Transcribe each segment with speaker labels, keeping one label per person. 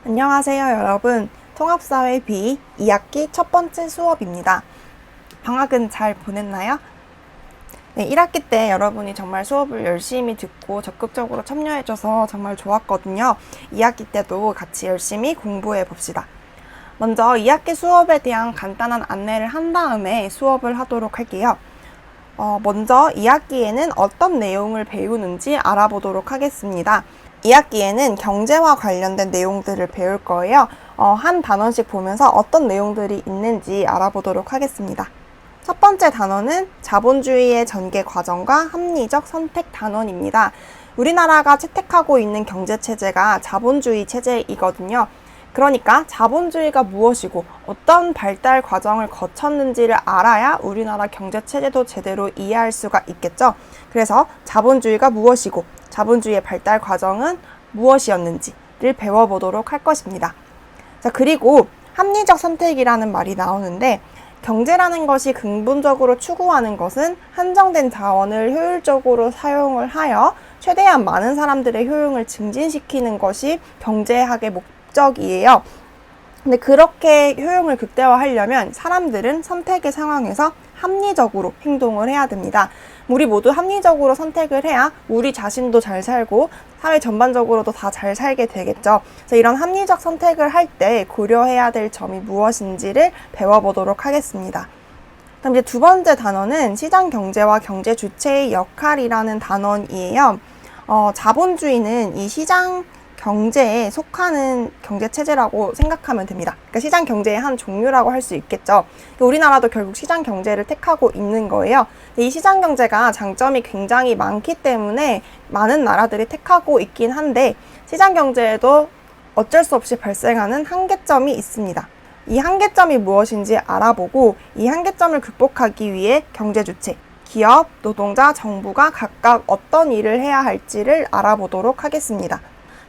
Speaker 1: 안녕하세요 여러분. 통합사회 B 2학기 첫 번째 수업입니다. 방학은 잘 보냈나요? 네, 1학기 때 여러분이 정말 수업을 열심히 듣고 적극적으로 참여해줘서 정말 좋았거든요. 2학기 때도 같이 열심히 공부해 봅시다. 먼저 2학기 수업에 대한 간단한 안내를 한 다음에 수업을 하도록 할게요. 먼저 2학기에는 어떤 내용을 배우는지 알아보도록 하겠습니다. 2학기에는 경제와 관련된 내용들을 배울 거예요. 한 단원씩 보면서 어떤 내용들이 있는지 알아보도록 하겠습니다. 첫 번째 단원은 자본주의의 전개 과정과 합리적 선택 단원입니다. 우리나라가 채택하고 있는 경제체제가 자본주의 체제이거든요. 그러니까 자본주의가 무엇이고 어떤 발달 과정을 거쳤는지를 알아야 우리나라 경제체제도 제대로 이해할 수가 있겠죠. 그래서 자본주의가 무엇이고 자본주의의 발달 과정은 무엇이었는지를 배워보도록 할 것입니다. 자, 그리고 합리적 선택이라는 말이 나오는데 경제라는 것이 근본적으로 추구하는 것은 한정된 자원을 효율적으로 사용을 하여 최대한 많은 사람들의 효용을 증진시키는 것이 경제학의 목적이에요. 근데 그렇게 효용을 극대화하려면 사람들은 선택의 상황에서 합리적으로 행동을 해야 됩니다. 우리 모두 합리적으로 선택을 해야 우리 자신도 잘 살고 사회 전반적으로도 다 잘 살게 되겠죠. 그래서 이런 합리적 선택을 할 때 고려해야 될 점이 무엇인지를 배워보도록 하겠습니다. 그럼 이제 두 번째 단어는 시장 경제와 경제 주체의 역할이라는 단원이에요. 자본주의는 이 시장 경제에 속하는 경제체제라고 생각하면 됩니다. 그러니까 시장 경제의 한 종류라고 할 수 있겠죠. 우리나라도 결국 시장 경제를 택하고 있는 거예요. 이 시장 경제가 장점이 굉장히 많기 때문에 많은 나라들이 택하고 있긴 한데 시장 경제에도 어쩔 수 없이 발생하는 한계점이 있습니다. 이 한계점이 무엇인지 알아보고 이 한계점을 극복하기 위해 경제 주체, 기업, 노동자, 정부가 각각 어떤 일을 해야 할지를 알아보도록 하겠습니다.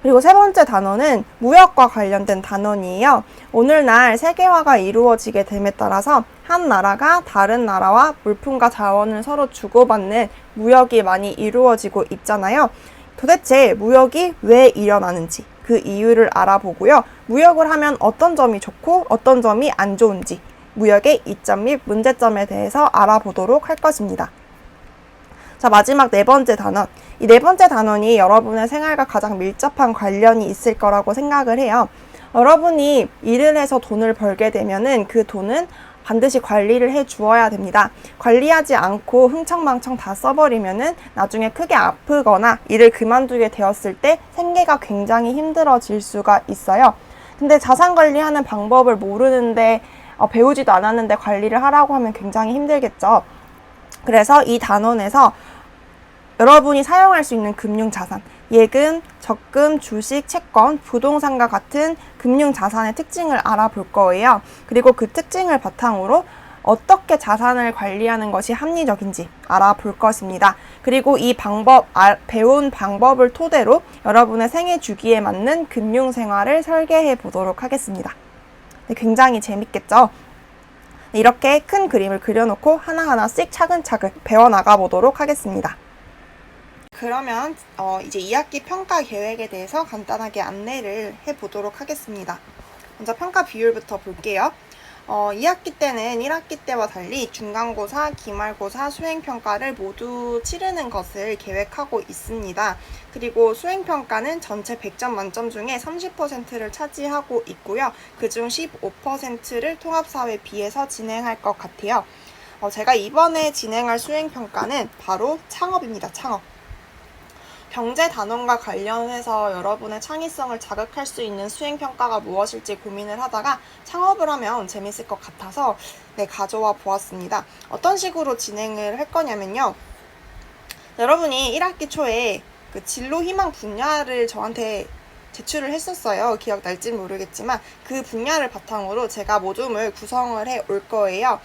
Speaker 1: 그리고 세 번째 단어는 무역과 관련된 단원이에요. 오늘날 세계화가 이루어지게 됨에 따라서 한 나라가 다른 나라와 물품과 자원을 서로 주고받는 무역이 많이 이루어지고 있잖아요. 도대체 무역이 왜 일어나는지 그 이유를 알아보고요. 무역을 하면 어떤 점이 좋고 어떤 점이 안 좋은지 무역의 이점 및 문제점에 대해서 알아보도록 할 것입니다. 자, 마지막 네 번째 단원. 이 네 번째 단원이 여러분의 생활과 가장 밀접한 관련이 있을 거라고 생각을 해요. 여러분이 일을 해서 돈을 벌게 되면은 그 돈은 반드시 관리를 해 주어야 됩니다. 관리하지 않고 흥청망청 다 써버리면은 나중에 크게 아프거나 일을 그만두게 되었을 때 생계가 굉장히 힘들어질 수가 있어요. 근데 자산 관리하는 방법을 모르는데 배우지도 않았는데 관리를 하라고 하면 굉장히 힘들겠죠. 그래서 이 단원에서 여러분이 사용할 수 있는 금융자산, 예금, 적금, 주식, 채권, 부동산과 같은 금융자산의 특징을 알아볼 거예요. 그리고 그 특징을 바탕으로 어떻게 자산을 관리하는 것이 합리적인지 알아볼 것입니다. 그리고 이 배운 방법을 토대로 여러분의 생애 주기에 맞는 금융생활을 설계해 보도록 하겠습니다. 굉장히 재밌겠죠? 이렇게 큰 그림을 그려놓고 하나하나씩 차근차근 배워나가 보도록 하겠습니다. 그러면 이제 2학기 평가 계획에 대해서 간단하게 안내를 해보도록 하겠습니다. 먼저 평가 비율부터 볼게요. 2학기 때는 1학기 때와 달리 중간고사, 기말고사, 수행평가를 모두 치르는 것을 계획하고 있습니다. 그리고 수행평가는 전체 100점 만점 중에 30%를 차지하고 있고요. 그중 15%를 통합사회 B에서 진행할 것 같아요. 제가 이번에 진행할 수행평가는 바로 창업입니다. 창업. 경제 단원과 관련해서 여러분의 창의성을 자극할 수 있는 수행평가가 무엇일지 고민을 하다가 창업을 하면 재밌을 것 같아서 가져와 보았습니다. 어떤 식으로 진행을 할 거냐면요. 여러분이 1학기 초에 그 진로 희망 분야를 저한테 제출을 했었어요. 기억날진 모르겠지만 그 분야를 바탕으로 제가 모듈을 구성을 해 올 거예요.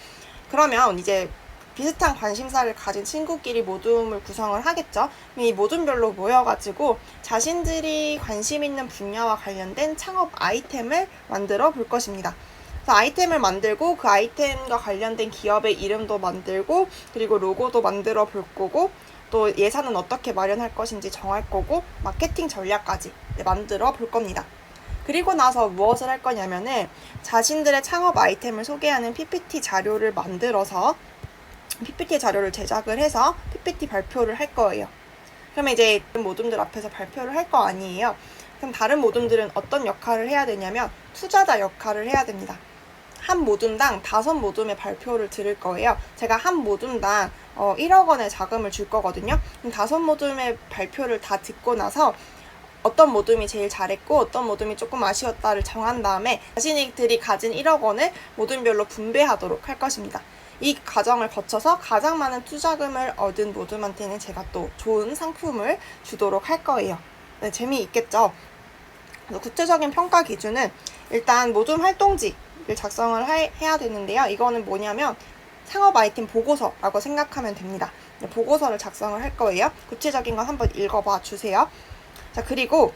Speaker 1: 그러면 이제 비슷한 관심사를 가진 친구끼리 모둠을 구성을 하겠죠. 이 모둠별로 모여가지고 자신들이 관심 있는 분야와 관련된 창업 아이템을 만들어 볼 것입니다. 그래서 아이템을 만들고 그 아이템과 관련된 기업의 이름도 만들고 그리고 로고도 만들어 볼 거고 또 예산은 어떻게 마련할 것인지 정할 거고 마케팅 전략까지 만들어 볼 겁니다. 그리고 나서 무엇을 할 거냐면은 자신들의 창업 아이템을 소개하는 PPT 자료를 만들어서 PPT 자료를 제작을 해서 PPT 발표를 할 거예요. 그러면 이제 다른 모둠들 앞에서 발표를 할 거 아니에요. 그럼 다른 모둠들은 어떤 역할을 해야 되냐면 투자자 역할을 해야 됩니다. 한 모둠당 5모둠의 발표를 들을 거예요. 제가 한 모둠당 1억 원의 자금을 줄 거거든요. 그럼 5모둠의 발표를 다 듣고 나서 어떤 모둠이 제일 잘했고 어떤 모둠이 조금 아쉬웠다를 정한 다음에 자신들이 가진 1억 원을 모둠별로 분배하도록 할 것입니다. 이 과정을 거쳐서 가장 많은 투자금을 얻은 모둠한테는 제가 또 좋은 상품을 주도록 할 거예요. 네, 재미있겠죠? 구체적인 평가 기준은 일단 모둠 활동지를 작성을 해야 되는데요. 이거는 뭐냐면 창업 아이템 보고서라고 생각하면 됩니다. 보고서를 작성을 할 거예요. 구체적인 건 한번 읽어봐 주세요. 자, 그리고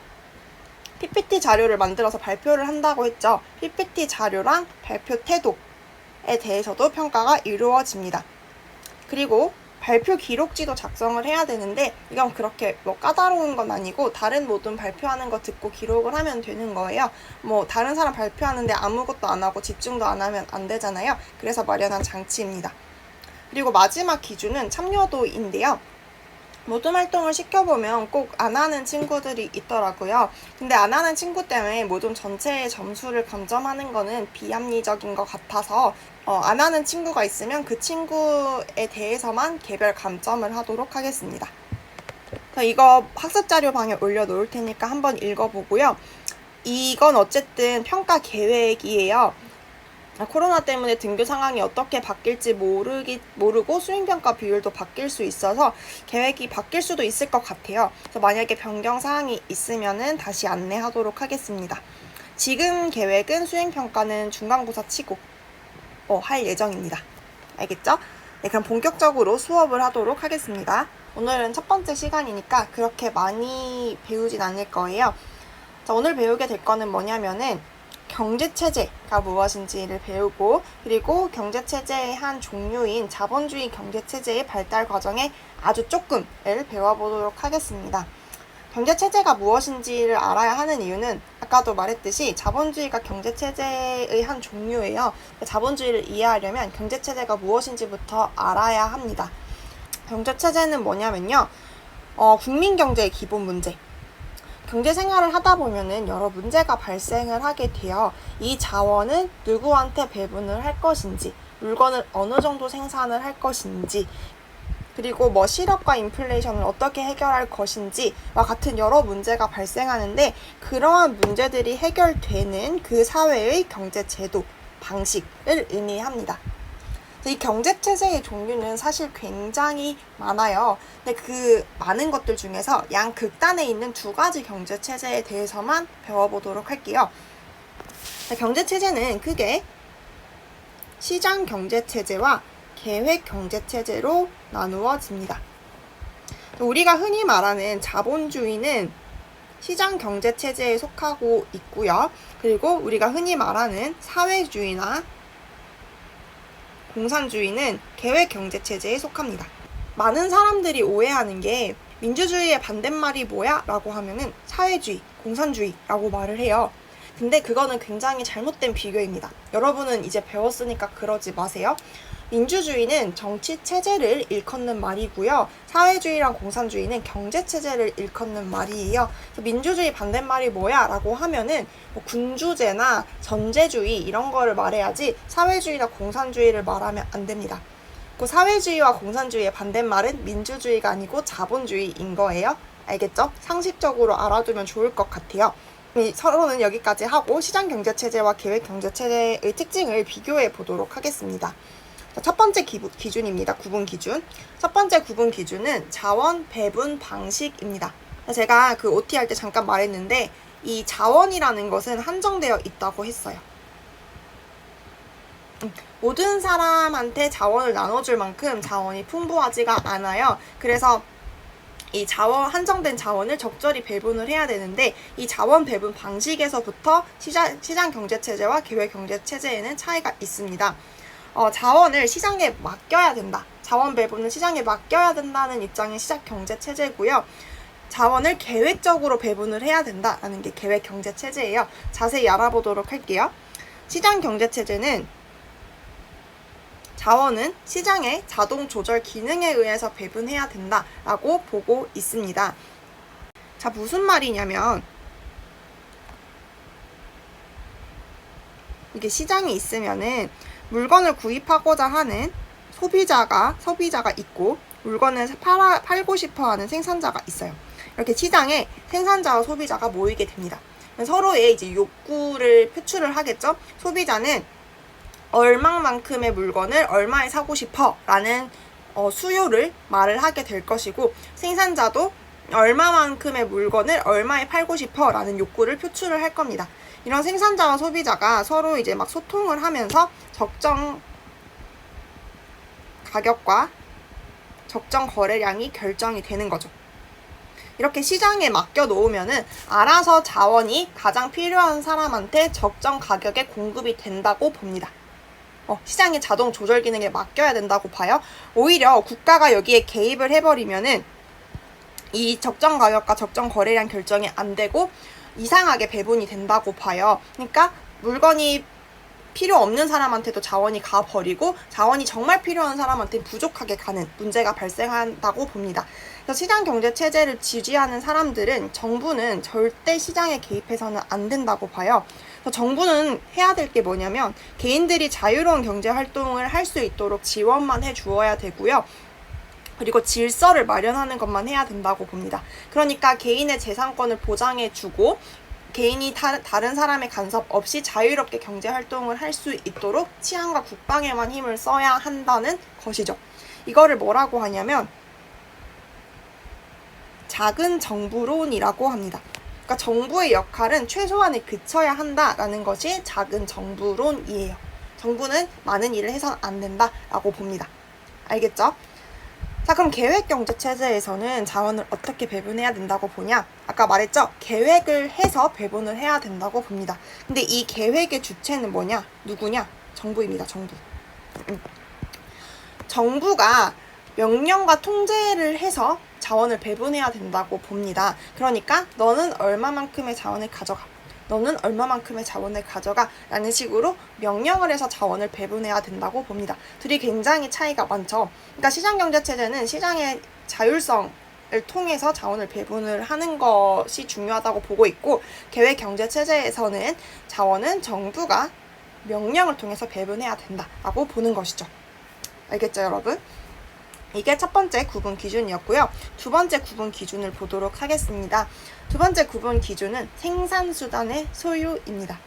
Speaker 1: PPT 자료를 만들어서 발표를 한다고 했죠. PPT 자료랑 발표 태도에 대해서도 평가가 이루어집니다. 그리고 발표 기록지도 작성을 해야 되는데 이건 그렇게 까다로운 건 아니고 다른 모둠 발표하는 거 듣고 기록을 하면 되는 거예요. 다른 사람 발표하는데 아무것도 안 하고 집중도 안 하면 안 되잖아요. 그래서 마련한 장치입니다. 그리고 마지막 기준은 참여도인데요. 모둠 활동을 시켜보면 꼭 안 하는 친구들이 있더라고요. 근데 안 하는 친구 때문에 모둠 전체의 점수를 감점하는 거는 비합리적인 것 같아서 안 하는 친구가 있으면 그 친구에 대해서만 개별 감점을 하도록 하겠습니다. 이거 학습자료방에 올려놓을 테니까 한번 읽어보고요. 이건 어쨌든 평가 계획이에요. 코로나 때문에 등교 상황이 어떻게 바뀔지 모르고 수행평가 비율도 바뀔 수 있어서 계획이 바뀔 수도 있을 것 같아요. 그래서 만약에 변경 사항이 있으면은 다시 안내하도록 하겠습니다. 지금 계획은 수행평가는 중간고사 치고 할 예정입니다. 알겠죠? 네, 그럼 본격적으로 수업을 하도록 하겠습니다. 오늘은 첫 번째 시간이니까 그렇게 많이 배우진 않을 거예요. 자, 오늘 배우게 될 거는 뭐냐면은 경제체제가 무엇인지를 배우고 그리고 경제체제의 한 종류인 자본주의 경제체제의 발달 과정에 아주 조금을 배워보도록 하겠습니다. 경제체제가 무엇인지를 알아야 하는 이유는 아까도 말했듯이 자본주의가 경제체제의 한 종류예요. 자본주의를 이해하려면 경제체제가 무엇인지부터 알아야 합니다. 경제체제는 뭐냐면요. 국민경제의 기본 문제. 경제 생활을 하다 보면은 여러 문제가 발생을 하게 되어 이 자원은 누구한테 배분을 할 것인지, 물건을 어느 정도 생산을 할 것인지, 그리고 실업과 인플레이션을 어떻게 해결할 것인지와 같은 여러 문제가 발생하는데 그러한 문제들이 해결되는 그 사회의 경제 제도, 방식을 의미합니다. 이 경제체제의 종류는 사실 굉장히 많아요. 근데 그 많은 것들 중에서 양극단에 있는 2가지 경제체제에 대해서만 배워보도록 할게요. 경제체제는 크게 시장경제체제와 계획경제체제로 나누어집니다. 우리가 흔히 말하는 자본주의는 시장경제체제에 속하고 있고요. 그리고 우리가 흔히 말하는 사회주의나 공산주의는 계획경제체제에 속합니다. 많은 사람들이 오해하는 게 민주주의의 반대말이 뭐야? 라고 하면은 사회주의, 공산주의라고 말을 해요. 근데 그거는 굉장히 잘못된 비교입니다. 여러분은 이제 배웠으니까 그러지 마세요. 민주주의는 정치체제를 일컫는 말이고요. 사회주의랑 공산주의는 경제체제를 일컫는 말이에요. 그래서 민주주의 반대말이 뭐야? 라고 하면은 군주제나 전제주의 이런 거를 말해야지 사회주의나 공산주의를 말하면 안 됩니다. 그 사회주의와 공산주의의 반대말은 민주주의가 아니고 자본주의인 거예요. 알겠죠? 상식적으로 알아두면 좋을 것 같아요. 서로는 여기까지 하고 시장경제체제와 계획경제체제의 특징을 비교해 보도록 하겠습니다. 첫 번째 기준입니다. 구분 기준. 첫 번째 구분 기준은 자원 배분 방식입니다. 제가 그 OT 할 때 잠깐 말했는데 이 자원이라는 것은 한정되어 있다고 했어요. 모든 사람한테 자원을 나눠줄 만큼 자원이 풍부하지가 않아요. 그래서 이 한정된 자원을 적절히 배분을 해야 되는데 이 자원 배분 방식에서부터 시장경제체제와 계획경제체제에는 차이가 있습니다. 자원을 시장에 맡겨야 된다. 자원 배분은 시장에 맡겨야 된다는 입장의 시장 경제 체제고요. 자원을 계획적으로 배분을 해야 된다라는 게 계획 경제 체제예요. 자세히 알아보도록 할게요. 시장 경제 체제는 자원은 시장의 자동 조절 기능에 의해서 배분해야 된다라고 보고 있습니다. 자, 무슨 말이냐면 이게 시장이 있으면은 물건을 구입하고자 하는 소비자가 있고 물건을 팔고 싶어 하는 생산자가 있어요. 이렇게 시장에 생산자와 소비자가 모이게 됩니다. 서로의 이제 욕구를 표출을 하겠죠. 소비자는 얼마만큼의 물건을 얼마에 사고 싶어 라는 수요를 말을 하게 될 것이고, 생산자도 얼마만큼의 물건을 얼마에 팔고 싶어 라는 욕구를 표출을 할 겁니다. 이런 생산자와 소비자가 서로 이제 막 소통을 하면서 적정 가격과 적정 거래량이 결정이 되는 거죠. 이렇게 시장에 맡겨 놓으면은 알아서 자원이 가장 필요한 사람한테 적정 가격에 공급이 된다고 봅니다. 시장의 자동 조절 기능에 맡겨야 된다고 봐요. 오히려 국가가 여기에 개입을 해버리면은 이 적정 가격과 적정 거래량 결정이 안 되고 이상하게 배분이 된다고 봐요. 그러니까 물건이 필요 없는 사람한테도 자원이 가버리고 자원이 정말 필요한 사람한테 부족하게 가는 문제가 발생한다고 봅니다. 그래서 시장 경제 체제를 지지하는 사람들은 정부는 절대 시장에 개입해서는 안 된다고 봐요. 그래서 정부는 해야 될 게 뭐냐면 개인들이 자유로운 경제 활동을 할 수 있도록 지원만 해주어야 되고요. 그리고 질서를 마련하는 것만 해야 된다고 봅니다. 그러니까 개인의 재산권을 보장해주고 개인이 다른 사람의 간섭 없이 자유롭게 경제활동을 할 수 있도록 치안과 국방에만 힘을 써야 한다는 것이죠. 이거를 뭐라고 하냐면 작은 정부론이라고 합니다. 그러니까 정부의 역할은 최소한에 그쳐야 한다라는 것이 작은 정부론이에요. 정부는 많은 일을 해서는 안 된다라고 봅니다. 알겠죠? 자, 그럼 계획경제체제에서는 자원을 어떻게 배분해야 된다고 보냐? 아까 말했죠? 계획을 해서 배분을 해야 된다고 봅니다. 근데 이 계획의 주체는 뭐냐? 누구냐? 정부입니다. 정부. 정부가 명령과 통제를 해서 자원을 배분해야 된다고 봅니다. 그러니까 너는 얼마만큼의 자원을 가져가, 너는 얼마만큼의 자원을 가져가 라는 식으로 명령을 해서 자원을 배분해야 된다고 봅니다. 둘이 굉장히 차이가 많죠. 그러니까 시장경제체제는 시장의 자율성을 통해서 자원을 배분을 하는 것이 중요하다고 보고 있고, 계획경제체제에서는 자원은 정부가 명령을 통해서 배분해야 된다라고 보는 것이죠. 알겠죠, 여러분? 이게 첫 번째 구분 기준이었고요. 두 번째 구분 기준을 보도록 하겠습니다. 두 번째 구분 기준은 생산수단의 소유입니다.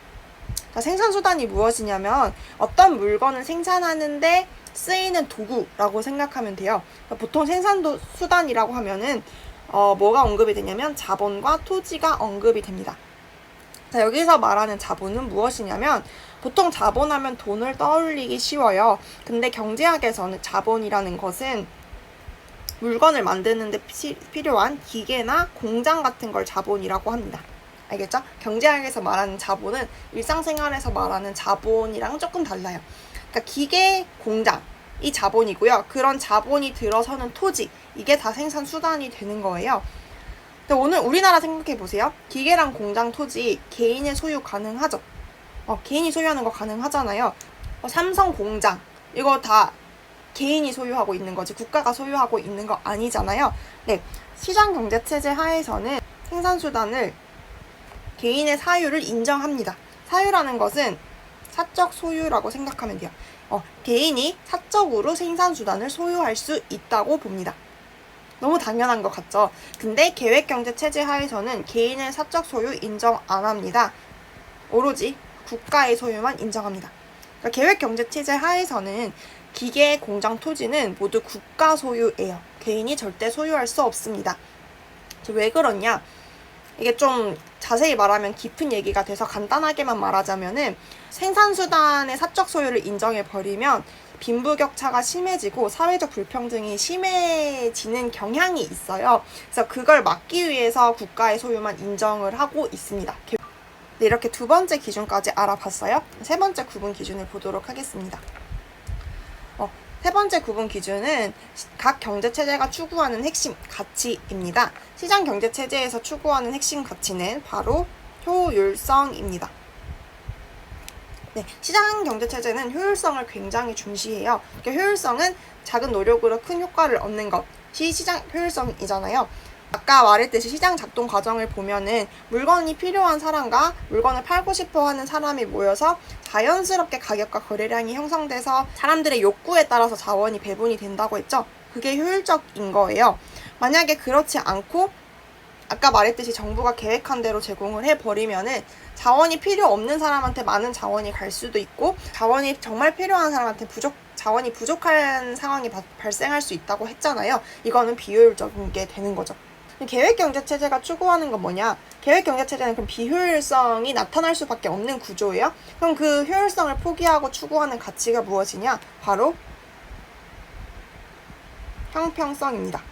Speaker 1: 자, 생산수단이 무엇이냐면 어떤 물건을 생산하는데 쓰이는 도구라고 생각하면 돼요. 보통 생산수단이라고 하면은 뭐가 언급이 되냐면 자본과 토지가 언급이 됩니다. 자, 여기서 말하는 자본은 무엇이냐면 보통 자본하면 돈을 떠올리기 쉬워요. 근데 경제학에서는 자본이라는 것은 물건을 만드는 데 필요한 기계나 공장 같은 걸 자본이라고 합니다. 알겠죠? 경제학에서 말하는 자본은 일상생활에서 말하는 자본이랑 조금 달라요. 그러니까 기계, 공장이 자본이고요. 그런 자본이 들어서는 토지, 이게 다 생산수단이 되는 거예요. 근데 오늘 우리나라 생각해보세요. 기계랑 공장, 토지 개인의 소유 가능하죠? 개인이 소유하는 거 가능하잖아요. 삼성 공장 이거 다 개인이 소유하고 있는 거지 국가가 소유하고 있는 거 아니잖아요. 네, 시장경제체제 하에서는 생산수단을 개인의 사유를 인정합니다. 사유라는 것은 사적 소유라고 생각하면 돼요. 개인이 사적으로 생산수단을 소유할 수 있다고 봅니다. 너무 당연한 것 같죠? 근데 계획경제체제 하에서는 개인의 사적 소유 인정 안 합니다. 오로지 국가의 소유만 인정합니다. 그러니까 계획경제체제 하에서는 기계, 공장, 토지는 모두 국가 소유예요. 개인이 절대 소유할 수 없습니다. 왜 그러냐? 이게 좀 자세히 말하면 깊은 얘기가 돼서 간단하게만 말하자면은 생산수단의 사적 소유를 인정해버리면 빈부격차가 심해지고 사회적 불평등이 심해지는 경향이 있어요. 그래서 그걸 막기 위해서 국가의 소유만 인정을 하고 있습니다. 네, 이렇게 두 번째 기준까지 알아봤어요. 세 번째 구분 기준을 보도록 하겠습니다. 세 번째 구분 기준은 각 경제체제가 추구하는 핵심 가치입니다. 시장 경제체제에서 추구하는 핵심 가치는 바로 효율성입니다. 네, 시장 경제체제는 효율성을 굉장히 중시해요. 그러니까 효율성은 작은 노력으로 큰 효과를 얻는 것이 시장 효율성이잖아요. 아까 말했듯이 시장 작동 과정을 보면은 물건이 필요한 사람과 물건을 팔고 싶어 하는 사람이 모여서 자연스럽게 가격과 거래량이 형성돼서 사람들의 욕구에 따라서 자원이 배분이 된다고 했죠. 그게 효율적인 거예요. 만약에 그렇지 않고 아까 말했듯이 정부가 계획한 대로 제공을 해버리면은 자원이 필요 없는 사람한테 많은 자원이 갈 수도 있고 자원이 정말 필요한 사람한테 자원이 부족한 상황이 발생할 수 있다고 했잖아요. 이거는 비효율적인 게 되는 거죠. 계획경제체제가 추구하는 건 뭐냐? 계획경제체제는 그럼 비효율성이 나타날 수밖에 없는 구조예요. 그럼 그 효율성을 포기하고 추구하는 가치가 무엇이냐? 바로 형평성입니다.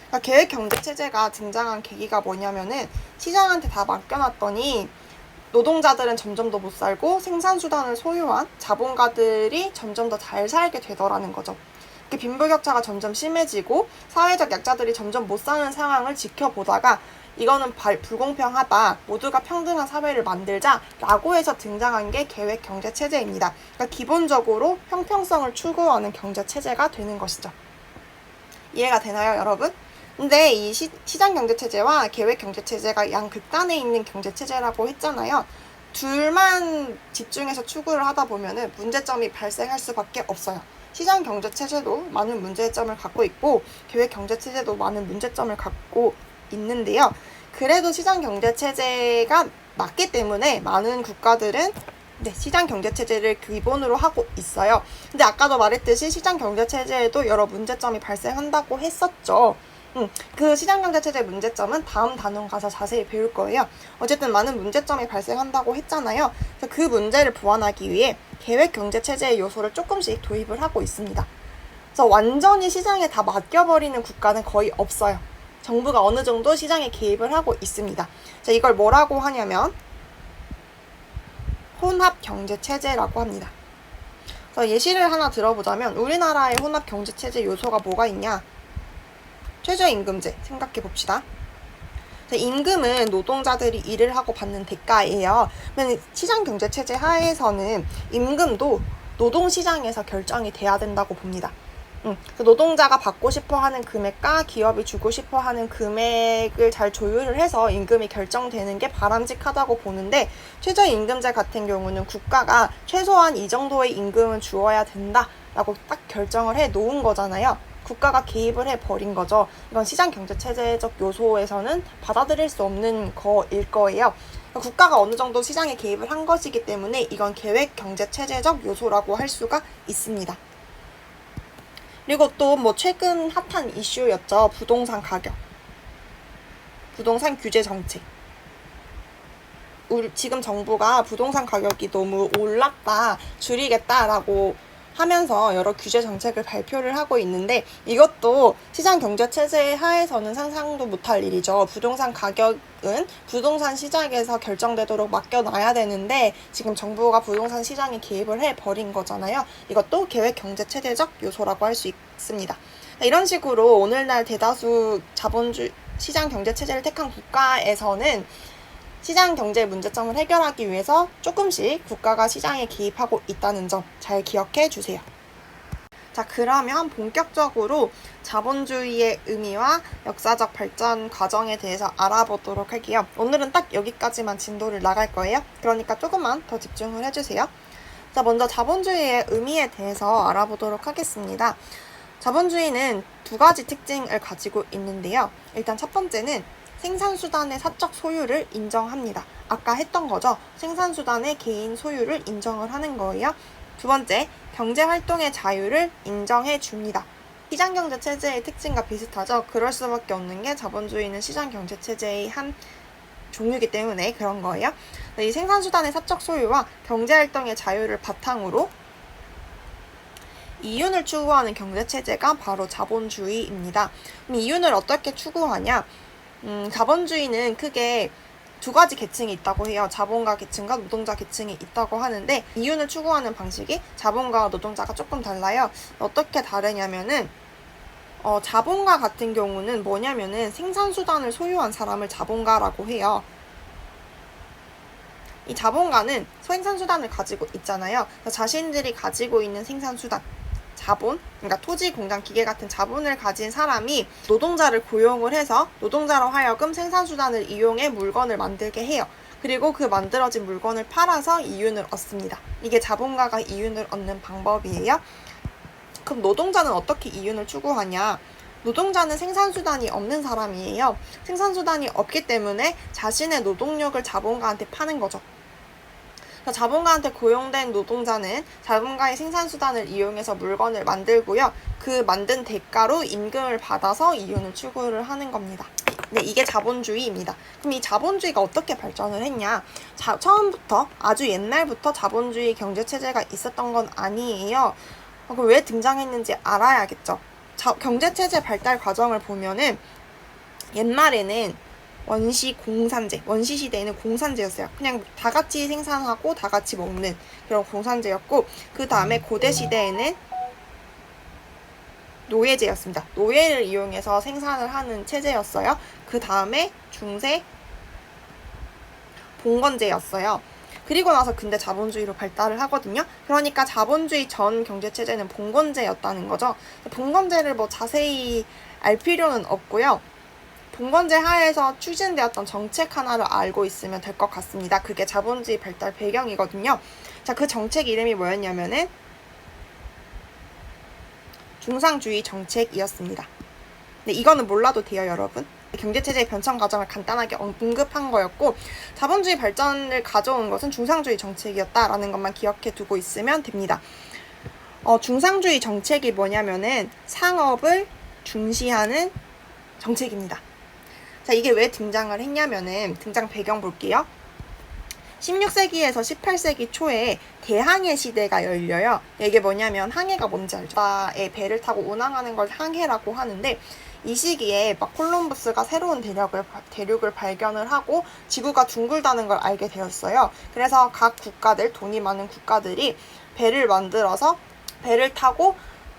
Speaker 1: 그러니까 계획경제체제가 등장한 계기가 뭐냐면은 시장한테 다 맡겨놨더니 노동자들은 점점 더 못 살고 생산수단을 소유한 자본가들이 점점 더 잘 살게 되더라는 거죠. 빈부격차가 점점 심해지고 사회적 약자들이 점점 못 사는 상황을 지켜보다가 이거는 불공평하다, 모두가 평등한 사회를 만들자 라고 해서 등장한 게 계획경제체제입니다. 그러니까 기본적으로 형평성을 추구하는 경제체제가 되는 것이죠. 이해가 되나요, 여러분? 근데 이 시장경제체제와 계획경제체제가 양극단에 있는 경제체제라고 했잖아요. 둘만 집중해서 추구를 하다 보면은 문제점이 발생할 수밖에 없어요. 시장경제체제도 많은 문제점을 갖고 있고 계획경제체제도 많은 문제점을 갖고 있는데요. 그래도 시장경제체제가 맞기 때문에 많은 국가들은 시장경제체제를 기본으로 하고 있어요. 근데 아까도 말했듯이 시장경제체제에도 여러 문제점이 발생한다고 했었죠. 그 시장경제체제 문제점은 다음 단원 가서 자세히 배울 거예요. 어쨌든 많은 문제점이 발생한다고 했잖아요. 그래서 그 문제를 보완하기 위해 계획경제체제의 요소를 조금씩 도입을 하고 있습니다. 그래서 완전히 시장에 다 맡겨버리는 국가는 거의 없어요. 정부가 어느 정도 시장에 개입을 하고 있습니다. 자, 이걸 뭐라고 하냐면 혼합경제체제라고 합니다. 그래서 예시를 하나 들어보자면 우리나라의 혼합경제체제 요소가 뭐가 있냐? 최저임금제 생각해 봅시다. 임금은 노동자들이 일을 하고 받는 대가예요. 시장경제체제 하에서는 임금도 노동시장에서 결정이 돼야 된다고 봅니다. 노동자가 받고 싶어 하는 금액과 기업이 주고 싶어 하는 금액을 잘 조율을 해서 임금이 결정되는 게 바람직하다고 보는데 최저임금제 같은 경우는 국가가 최소한 이 정도의 임금은 주어야 된다라고 딱 결정을 해 놓은 거잖아요. 국가가 개입을 해버린 거죠. 이건 시장경제체제적 요소에서는 받아들일 수 없는 거일 거예요. 국가가 어느 정도 시장에 개입을 한 것이기 때문에 이건 계획경제체제적 요소라고 할 수가 있습니다. 그리고 또 최근 핫한 이슈였죠. 부동산 가격. 부동산 규제 정책. 지금 정부가 부동산 가격이 너무 올랐다, 줄이겠다라고 하면서 여러 규제 정책을 발표를 하고 있는데 이것도 시장경제체제 하에서는 상상도 못할 일이죠. 부동산 가격은 부동산 시장에서 결정되도록 맡겨놔야 되는데 지금 정부가 부동산 시장에 개입을 해버린 거잖아요. 이것도 계획경제체제적 요소라고 할 수 있습니다. 이런 식으로 오늘날 대다수 자본주의 시장경제체제를 택한 국가에서는 시장 경제 문제점을 해결하기 위해서 조금씩 국가가 시장에 개입하고 있다는 점 잘 기억해 주세요. 자, 그러면 본격적으로 자본주의의 의미와 역사적 발전 과정에 대해서 알아보도록 할게요. 오늘은 딱 여기까지만 진도를 나갈 거예요. 그러니까 조금만 더 집중을 해주세요. 자, 먼저 자본주의의 의미에 대해서 알아보도록 하겠습니다. 자본주의는 두 가지 특징을 가지고 있는데요. 일단 첫 번째는 생산수단의 사적 소유를 인정합니다. 아까 했던 거죠. 생산수단의 개인 소유를 인정을 하는 거예요. 두 번째, 경제활동의 자유를 인정해 줍니다. 시장경제체제의 특징과 비슷하죠. 그럴 수밖에 없는 게 자본주의는 시장경제체제의 한 종류이기 때문에 그런 거예요. 이 생산수단의 사적 소유와 경제활동의 자유를 바탕으로 이윤을 추구하는 경제체제가 바로 자본주의입니다. 그럼 이윤을 어떻게 추구하냐? 자본주의는 크게 두 가지 계층이 있다고 해요. 자본가 계층과 노동자 계층이 있다고 하는데 이윤을 추구하는 방식이 자본가와 노동자가 조금 달라요. 어떻게 다르냐면은 자본가 같은 경우는 뭐냐면은 생산수단을 소유한 사람을 자본가라고 해요. 이 자본가는 생산수단을 가지고 있잖아요. 자신들이 가지고 있는 생산수단, 자본, 그러니까 토지, 공장, 기계 같은 자본을 가진 사람이 노동자를 고용을 해서 노동자로 하여금 생산수단을 이용해 물건을 만들게 해요. 그리고 그 만들어진 물건을 팔아서 이윤을 얻습니다. 이게 자본가가 이윤을 얻는 방법이에요. 그럼 노동자는 어떻게 이윤을 추구하냐? 노동자는 생산수단이 없는 사람이에요. 생산수단이 없기 때문에 자신의 노동력을 자본가한테 파는 거죠. 자본가한테 고용된 노동자는 자본가의 생산수단을 이용해서 물건을 만들고요. 그 만든 대가로 임금을 받아서 이윤을 추구를 하는 겁니다. 네, 이게 자본주의입니다. 그럼 이 자본주의가 어떻게 발전을 했냐? 처음부터, 아주 옛날부터 자본주의 경제체제가 있었던 건 아니에요. 그럼 왜 등장했는지 알아야겠죠. 경제체제 발달 과정을 보면은 옛날에는 원시 시대에는 공산제였어요. 그냥 다 같이 생산하고 다 같이 먹는 그런 공산제였고, 그 다음에 고대 시대에는 노예제였습니다. 노예를 이용해서 생산을 하는 체제였어요. 그 다음에 중세 봉건제였어요. 그리고 나서 근대 자본주의로 발달을 하거든요. 그러니까 자본주의 전 경제체제는 봉건제였다는 거죠. 봉건제를 뭐 자세히 알 필요는 없고요. 봉건제 하에서 추진되었던 정책 하나를 알고 있으면 될 것 같습니다. 그게 자본주의 발달 배경이거든요. 자, 그 정책 이름이 뭐였냐면은 중상주의 정책이었습니다. 네, 이거는 몰라도 돼요, 여러분. 경제체제의 변천 과정을 간단하게 언급한 거였고, 자본주의 발전을 가져온 것은 중상주의 정책이었다라는 것만 기억해 두고 있으면 됩니다. 중상주의 정책이 뭐냐면은 상업을 중시하는 정책입니다. 자, 이게 왜 등장을 했냐면은 등장 배경 볼게요. 16세기에서 18세기 초에 대항해 시대가 열려요. 이게 뭐냐면 항해가 뭔지 알죠? 바다에 배를 타고 운항하는 걸 항해라고 하는데, 이 시기에 막 콜럼버스가 새로운 대륙을 발견을 하고 지구가 둥글다는 걸 알게 되었어요. 그래서 각 국가들, 돈이 많은 국가들이 배를 만들어서 배를 타고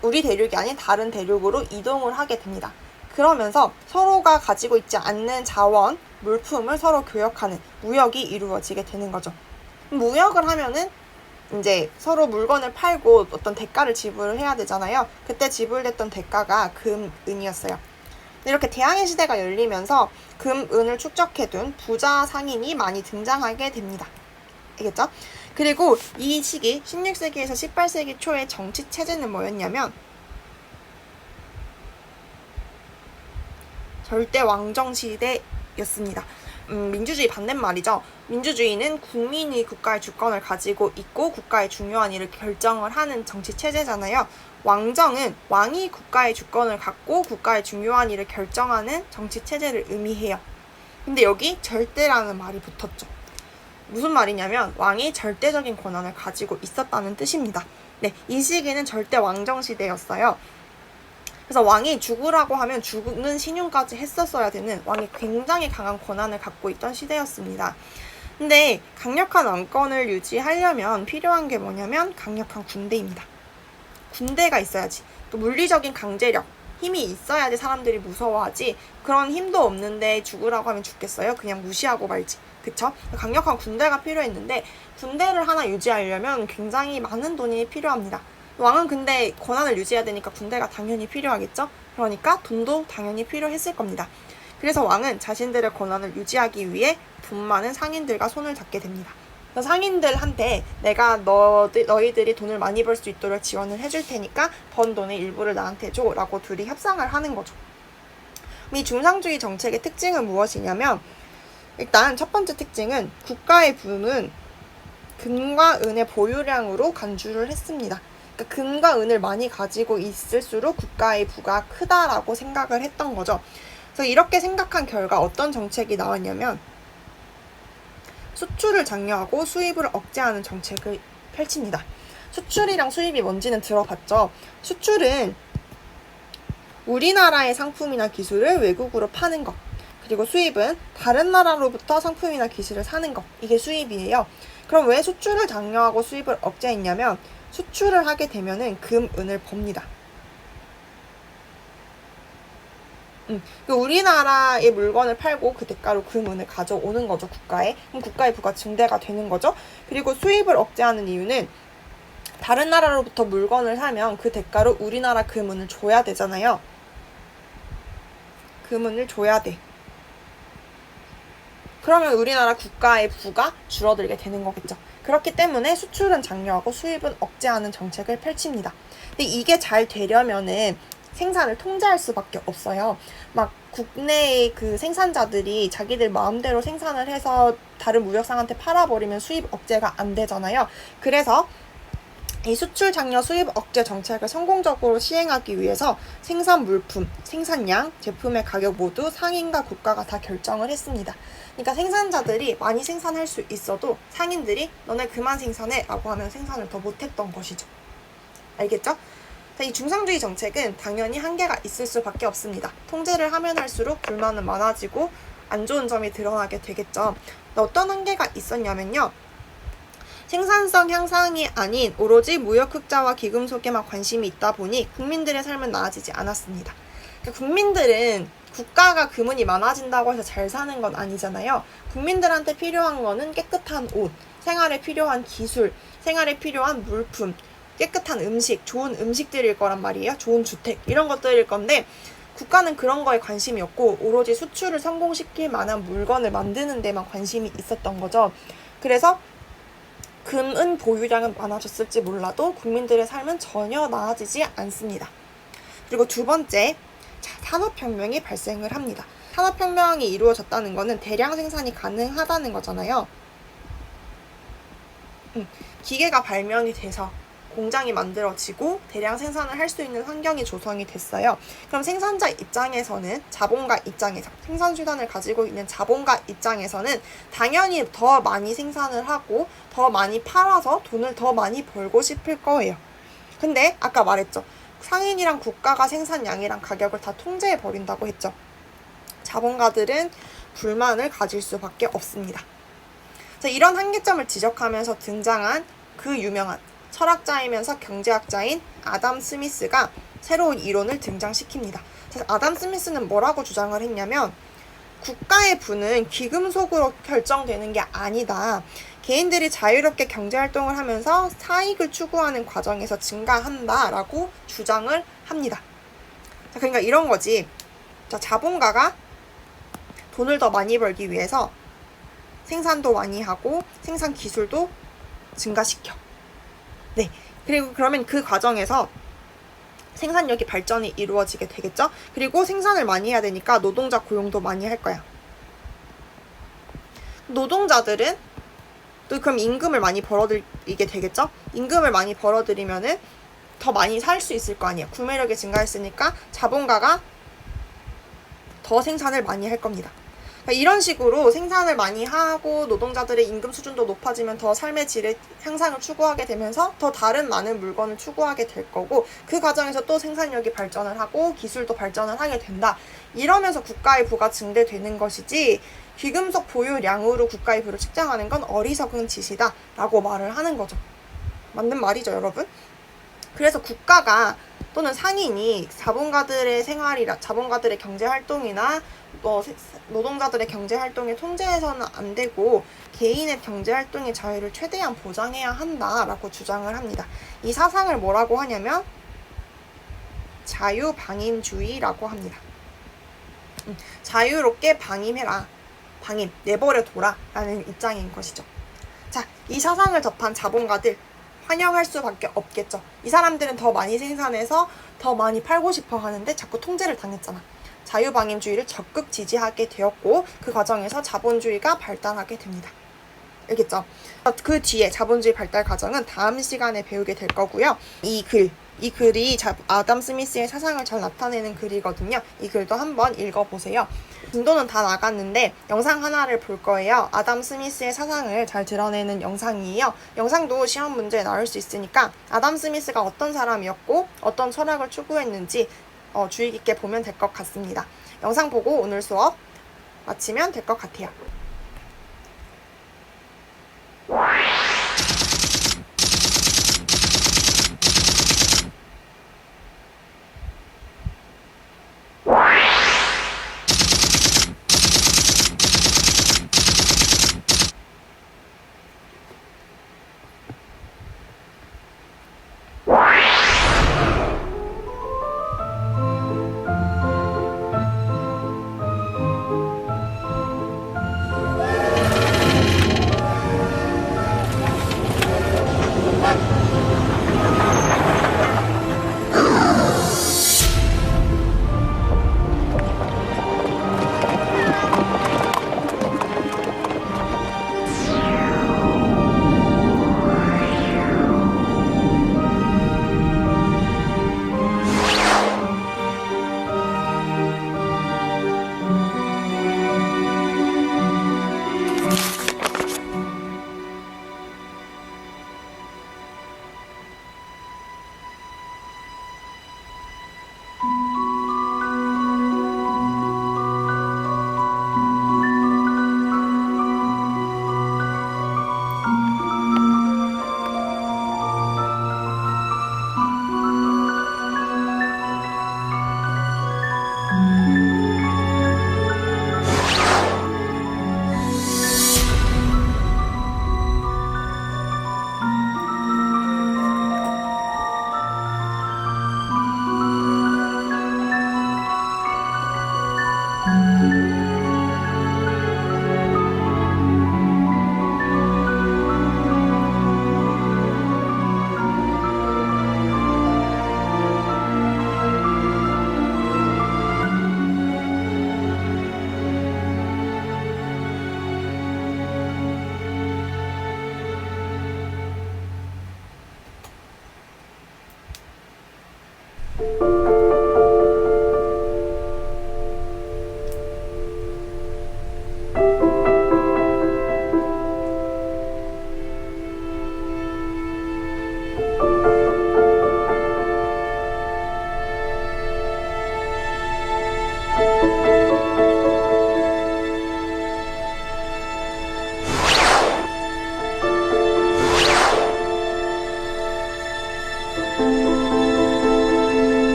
Speaker 1: 우리 대륙이 아닌 다른 대륙으로 이동을 하게 됩니다. 그러면서 서로가 가지고 있지 않는 자원, 물품을 서로 교역하는 무역이 이루어지게 되는 거죠. 무역을 하면은 이제 서로 물건을 팔고 어떤 대가를 지불을 해야 되잖아요. 그때 지불됐던 대가가 금, 은이었어요. 이렇게 대항해 시대가 열리면서 금, 은을 축적해둔 부자 상인이 많이 등장하게 됩니다. 알겠죠? 그리고 이 시기 16세기에서 18세기 초의 정치 체제는 뭐였냐면 절대 왕정 시대였습니다. 민주주의 반대말이죠. 민주주의는 국민이 국가의 주권을 가지고 있고 국가의 중요한 일을 결정을 하는 정치 체제잖아요. 왕정은 왕이 국가의 주권을 갖고 국가의 중요한 일을 결정하는 정치 체제를 의미해요. 근데 여기 절대라는 말이 붙었죠. 무슨 말이냐면 왕이 절대적인 권한을 가지고 있었다는 뜻입니다. 네, 이 시기는 절대 왕정 시대였어요. 그래서 왕이 죽으라고 하면 죽는 신용까지 했었어야 되는 왕이 굉장히 강한 권한을 갖고 있던 시대였습니다. 근데 강력한 왕권을 유지하려면 필요한 게 뭐냐면 강력한 군대입니다. 군대가 있어야지. 또 물리적인 강제력, 힘이 있어야지 사람들이 무서워하지. 그런 힘도 없는데 죽으라고 하면 죽겠어요? 그냥 무시하고 말지. 그쵸? 강력한 군대가 필요했는데 군대를 하나 유지하려면 굉장히 많은 돈이 필요합니다. 왕은 근데 권한을 유지해야 되니까 군대가 당연히 필요하겠죠? 그러니까 돈도 당연히 필요했을 겁니다. 그래서 왕은 자신들의 권한을 유지하기 위해 돈 많은 상인들과 손을 잡게 됩니다. 상인들한테 내가 너희들이 돈을 많이 벌 수 있도록 지원을 해줄 테니까 번 돈의 일부를 나한테 줘 라고 둘이 협상을 하는 거죠. 이 중상주의 정책의 특징은 무엇이냐면 일단 첫 번째 특징은 국가의 부는 금과 은의 보유량으로 간주를 했습니다. 그러니까 금과 은을 많이 가지고 있을수록 국가의 부가 크다라고 생각을 했던 거죠. 그래서 이렇게 생각한 결과 어떤 정책이 나왔냐면 수출을 장려하고 수입을 억제하는 정책을 펼칩니다. 수출이랑 수입이 뭔지는 들어봤죠? 수출은 우리나라의 상품이나 기술을 외국으로 파는 것. 그리고 수입은 다른 나라로부터 상품이나 기술을 사는 것, 이게 수입이에요. 그럼 왜 수출을 장려하고 수입을 억제했냐면 수출을 하게 되면은 금, 은을 법니다. 우리나라의 물건을 팔고 그 대가로 금, 은을 가져오는 거죠, 국가에. 그럼 국가의 부가 증대가 되는 거죠. 그리고 수입을 억제하는 이유는 다른 나라로부터 물건을 사면 그 대가로 우리나라 금, 은을 줘야 되잖아요. 금, 은을 줘야 돼. 그러면 우리나라 국가의 부가 줄어들게 되는 거겠죠. 그렇기 때문에 수출은 장려하고 수입은 억제하는 정책을 펼칩니다. 근데 이게 잘 되려면은 생산을 통제할 수밖에 없어요. 막 국내의 그 생산자들이 자기들 마음대로 생산을 해서 다른 무역상한테 팔아버리면 수입 억제가 안 되잖아요. 그래서 이 수출 장려 수입 억제 정책을 성공적으로 시행하기 위해서 생산 물품, 생산량, 제품의 가격 모두 상인과 국가가 다 결정을 했습니다. 그러니까 생산자들이 많이 생산할 수 있어도 상인들이 너네 그만 생산해 라고 하면 생산을 더 못했던 것이죠. 알겠죠? 이 중상주의 정책은 당연히 한계가 있을 수밖에 없습니다. 통제를 하면 할수록 불만은 많아지고 안 좋은 점이 드러나게 되겠죠. 어떤 한계가 있었냐면요. 생산성 향상이 아닌 오로지 무역 흑자와 기금 소개만 관심이 있다 보니 국민들의 삶은 나아지지 않았습니다. 그러니까 국민들은 국가가 금은이 많아진다고 해서 잘 사는 건 아니잖아요. 국민들한테 필요한 거는 깨끗한 옷, 생활에 필요한 기술, 생활에 필요한 물품, 깨끗한 음식, 좋은 음식들일 거란 말이에요. 좋은 주택, 이런 것들일 건데 국가는 그런 거에 관심이 없고 오로지 수출을 성공시킬 만한 물건을 만드는 데만 관심이 있었던 거죠. 그래서 금, 은 보유량은 많아졌을지 몰라도 국민들의 삶은 전혀 나아지지 않습니다. 그리고 두 번째, 산업혁명이 발생을 합니다. 산업혁명이 이루어졌다는 것은 대량 생산이 가능하다는 거잖아요. 기계가 발명이 돼서 공장이 만들어지고 대량 생산을 할 수 있는 환경이 조성이 됐어요. 그럼 생산자 입장에서는, 자본가 입장에서, 생산수단을 가지고 있는 자본가 입장에서는 당연히 더 많이 생산을 하고 더 많이 팔아서 돈을 더 많이 벌고 싶을 거예요. 근데 아까 말했죠. 상인이랑 국가가 생산량이랑 가격을 다 통제해 버린다고 했죠. 자본가들은 불만을 가질 수밖에 없습니다. 자, 이런 한계점을 지적하면서 등장한 그 유명한 철학자이면서 경제학자인 아담 스미스가 새로운 이론을 등장시킵니다. 아담 스미스는 뭐라고 주장을 했냐면 국가의 부는 기금속으로 결정되는 게 아니다. 개인들이 자유롭게 경제활동을 하면서 사익을 추구하는 과정에서 증가한다라고 주장을 합니다. 자, 그러니까 이런 거지. 자, 자본가가 돈을 더 많이 벌기 위해서 생산도 많이 하고 생산 기술도 증가시켜. 네. 그리고 그러면 그 과정에서 생산력이 발전이 이루어지게 되겠죠? 그리고 생산을 많이 해야 되니까 노동자 고용도 많이 할 거야. 노동자들은 또 그럼 임금을 많이 벌어들이게 되겠죠? 임금을 많이 벌어들이면은 더 많이 살 수 있을 거 아니에요. 구매력이 증가했으니까 자본가가 더 생산을 많이 할 겁니다. 그러니까 이런 식으로 생산을 많이 하고 노동자들의 임금 수준도 높아지면 더 삶의 질의 향상을 추구하게 되면서 더 다른 많은 물건을 추구하게 될 거고 그 과정에서 또 생산력이 발전을 하고 기술도 발전을 하게 된다. 이러면서 국가의 부가 증대되는 것이지 귀금속 보유량으로 국가의 부를 측정하는 건 어리석은 짓이다 라고 말을 하는 거죠. 맞는 말이죠, 여러분? 그래서 국가가 또는 상인이 자본가들의 생활이나 자본가들의 경제활동이나 노동자들의 경제활동에 통제해서는 안 되고 개인의 경제활동의 자유를 최대한 보장해야 한다라고 주장을 합니다. 이 사상을 뭐라고 하냐면 자유방임주의라고 합니다. 자유롭게 방임해라. 방임, 내버려둬라 라는 입장인 것이죠. 자, 이 사상을 접한 자본가들 환영할 수밖에 없겠죠. 이 사람들은 더 많이 생산해서 더 많이 팔고 싶어 하는데 자꾸 통제를 당했잖아. 자유방임주의를 적극 지지하게 되었고 그 과정에서 자본주의가 발달하게 됩니다. 알겠죠? 그 뒤에 자본주의 발달 과정은 다음 시간에 배우게 될 거고요. 이 글이 아담 스미스의 사상을 잘 나타내는 글이거든요. 이 글도 한번 읽어보세요. 진도는 다 나갔는데 영상 하나를 볼 거예요. 아담 스미스의 사상을 잘 드러내는 영상이에요. 영상도 시험 문제에 나올 수 있으니까 아담 스미스가 어떤 사람이었고 어떤 철학을 추구했는지 주의 깊게 보면 될 것 같습니다. 영상 보고 오늘 수업 마치면 될 것 같아요.